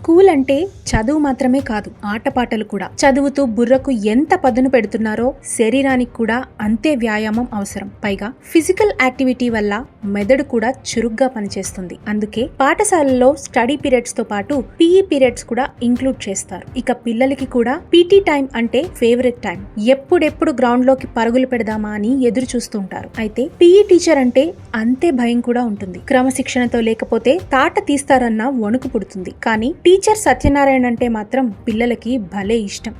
School అంటే చదువు మాత్రమే కాదు, ఆటపాటలు కూడా. చదువుతూ బుర్రకు ఎంత పదును పెడుతున్నారో శరీరానికి కూడా అంతే వ్యాయామం అవసరం. పైగా ఫిజికల్ యాక్టివిటీ వల్ల మెదడు కూడా చురుగ్గా పనిచేస్తుంది. అందుకే పాఠశాలలో స్టడీ పీరియడ్స్ తో పాటు పీఈ పీరియడ్స్ కూడా ఇంక్లూడ్ చేస్తారు. ఇక పిల్లలకి కూడా పీటీ టైం అంటే ఫేవరెట్ టైం. ఎప్పుడెప్పుడు గ్రౌండ్ లోకి పరుగులు పెడదామా అని ఎదురు చూస్తూ ఉంటారు. అయితే పీఈ టీచర్ అంటే అంతే భయం కూడా ఉంటుంది. క్రమశిక్షణతో లేకపోతే తాట తీస్తారన్న వణుకు పుడుతుంది. కానీ టీచర్ సత్యనారాయణ అంటే మాత్రం పిల్లలకి భలే ఇష్టం.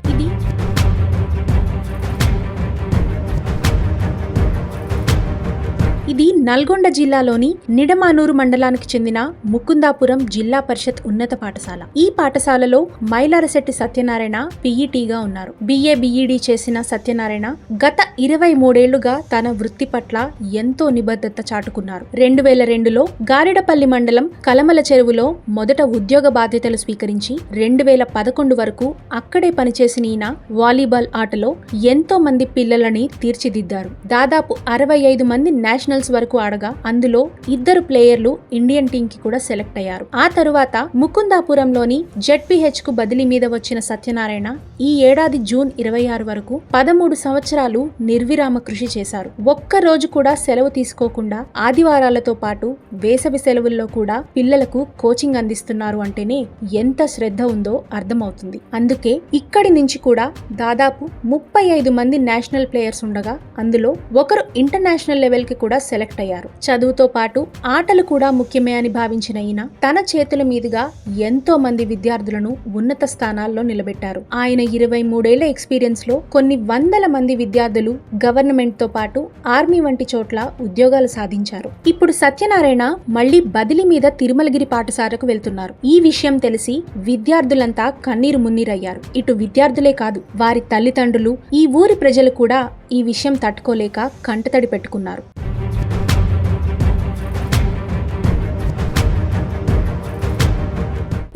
ఇది నల్గొండ జిల్లాలోని నిడమానూరు మండలానికి చెందిన ముకుందాపురం జిల్లా పరిషత్ ఉన్నత పాఠశాల. ఈ పాఠశాలలో మైలారశెట్టి సత్యనారాయణ పీఈటీగా ఉన్నారు. బిఏ బిఈడి చేసిన సత్యనారాయణ గత 23 ఏళ్లుగా తన వృత్తి పట్ల ఎంతో నిబద్ధత చాటుకున్నారు. 2002లో గారిడపల్లి మండలం కలమల చెరువులో మొదట ఉద్యోగ బాధ్యతలు స్వీకరించి 2011 వరకు అక్కడే పనిచేసిన ఈయన వాలీబాల్ ఆటలో ఎంతో మంది పిల్లలని తీర్చిదిద్దారు. దాదాపు 65 మంది నేషనల్స్ వరకు ఆడగా అందులో 2 ప్లేయర్లు ఇండియన్ టీం కి కూడా సెలెక్ట్ అయ్యారు. ఆ తరువాత ముకుందాపురంలోని జెడ్పీహెచ్ కు బదిలీ మీద వచ్చిన సత్యనారాయణ ఈ ఏడాది జూన్ 26 వరకు 13 సంవత్సరాలు నిర్విరామ కృషి చేశారు. ఒక్క రోజు కూడా సెలవు తీసుకోకుండా ఆదివారాలతో పాటు వేసవి సెలవుల్లో కూడా పిల్లలకు కోచింగ్ అందిస్తున్నారు అంటేనే ఎంత శ్రద్ధ ఉందో అర్థమవుతుంది. అందుకే ఇక్కడి నుంచి కూడా దాదాపు 35 మంది నేషనల్ ప్లేయర్స్ ఉండగా అందులో ఒకరు ఇంటర్నేషనల్ లెవెల్ కి కూడా సెలెక్ట్ అయ్యారు. చదువుతో పాటు ఆటలు కూడా ముఖ్యమే అని భావించిన ఈయన తన చేతుల మీదుగా ఎంతో మంది విద్యార్థులను ఉన్నత స్థానాల్లో నిలబెట్టారు. ఆయన 23 ఏళ్ల ఎక్స్పీరియన్స్ లో కొన్ని వందల మంది విద్యార్థులు గవర్నమెంట్ తో పాటు ఆర్మీ వంటి చోట్ల ఉద్యోగాలు సాధించారు. ఇప్పుడు సత్యనారాయణ మళ్లీ బదిలీ మీద తిరుమలగిరి పాఠశాలకు వెళ్తున్నారు. ఈ విషయం తెలిసి విద్యార్థులంతా కన్నీరు మున్నీరయ్యారు. ఇటు విద్యార్థులే కాదు, వారి తల్లిదండ్రులు, ఈ ఊరి ప్రజలు కూడా ఈ విషయం తట్టుకోలేక కంటతడి పెట్టుకున్నారు.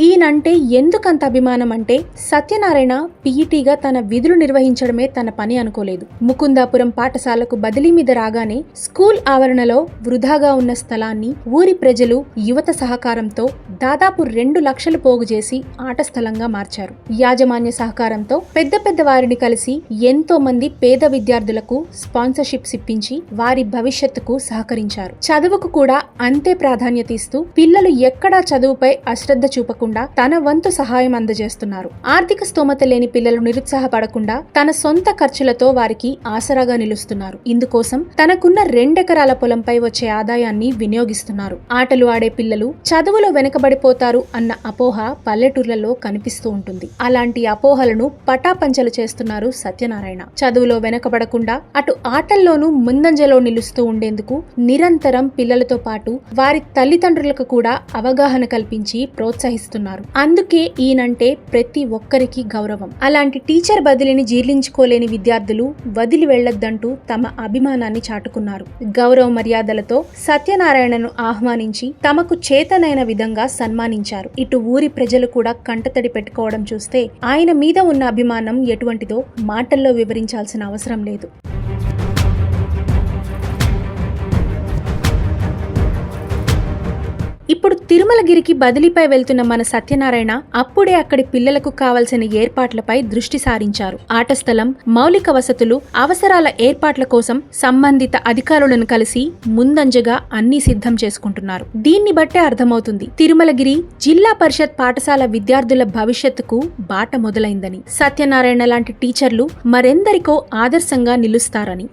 ఈయనంటే ఎందుకంత అభిమానం అంటే సత్యనారాయణ పీఈటీగా తన విధులు నిర్వహించడమే తన పని అనుకోలేదు. ముకుందాపురం పాఠశాలకు బదిలీ మీద రాగానే స్కూల్ ఆవరణలో వృధాగా ఉన్న స్థలాన్ని ఊరి ప్రజలు, యువత సహకారంతో దాదాపు 2 లక్షలు పోగు చేసి ఆట స్థలంగా మార్చారు. యాజమాన్య సహకారంతో పెద్ద పెద్ద వారిని కలిసి ఎంతో మంది పేద విద్యార్థులకు స్పాన్సర్షిప్స్ ఇప్పించి వారి భవిష్యత్తుకు సహకరించారు. చదువుకు కూడా అంతే ప్రాధాన్యత ఇస్తూ పిల్లలు ఎక్కడా చదువుపై అశ్రద్ధ చూపకుండా తన వంతు సహాయం అందజేస్తున్నారు. ఆర్థిక స్తోమత లేని పిల్లలు నిరుత్సాహపడకుండా తన సొంత ఖర్చులతో వారికి ఆసరాగా నిలుస్తున్నారు. ఇందుకోసం తనకున్న 2 ఎకరాల పొలంపై వచ్చే ఆదాయాన్ని వినియోగిస్తున్నారు. ఆటలు ఆడే పిల్లలు చదువులో వెనుకబడిపోతారు అన్న అపోహ పల్లెటూర్లలో కనిపిస్తూ ఉంటుంది. అలాంటి అపోహలను పటాపంచలు చేస్తున్నారు సత్యనారాయణ. చదువులో వెనుకబడకుండా అటు ఆటల్లోనూ ముందంజలో నిలుస్తూ ఉండేందుకు నిరంతరం పిల్లలతో పాటు వారి తల్లిదండ్రులకు కూడా అవగాహన కల్పించి ప్రోత్సహిస్తున్నారు. అందుకే ఈయనంటే ప్రతి ఒక్కరికి గౌరవం. అలాంటి టీచర్ బదిలీని జీర్ణించుకోలేని విద్యార్థులు వదిలి వెళ్లొద్దంటూ తమ అభిమానాన్ని చాటుకున్నారు. గౌరవ మర్యాదలతో సత్యనారాయణను ఆహ్వానించి తమకు చేతనైన విధంగా సన్మానించారు. ఇటు ఊరి ప్రజలు కూడా కంటతడి పెట్టుకోవడం చూస్తే ఆయన మీద ఉన్న అభిమానం ఎటువంటిదో మాటల్లో వివరించాల్సిన అవసరం లేదు. ఇప్పుడు తిరుమలగిరికి బదిలీపై వెళ్తున్న మన సత్యనారాయణ అప్పుడే అక్కడి పిల్లలకు కావలసిన ఏర్పాట్లపై దృష్టి సారించారు. ఆట స్థలం, మౌలిక వసతులు, అవసరాల ఏర్పాట్ల కోసం సంబంధిత అధికారులను కలిసి ముందంజగా అన్ని సిద్ధం చేసుకుంటున్నారు. దీన్ని బట్టే అర్థమవుతుంది తిరుమలగిరి జిల్లా పరిషత్ పాఠశాల విద్యార్థుల భవిష్యత్తుకు బాట మొదలైందని. సత్యనారాయణ లాంటి టీచర్లు మరెందరికో ఆదర్శంగా నిలుస్తారని.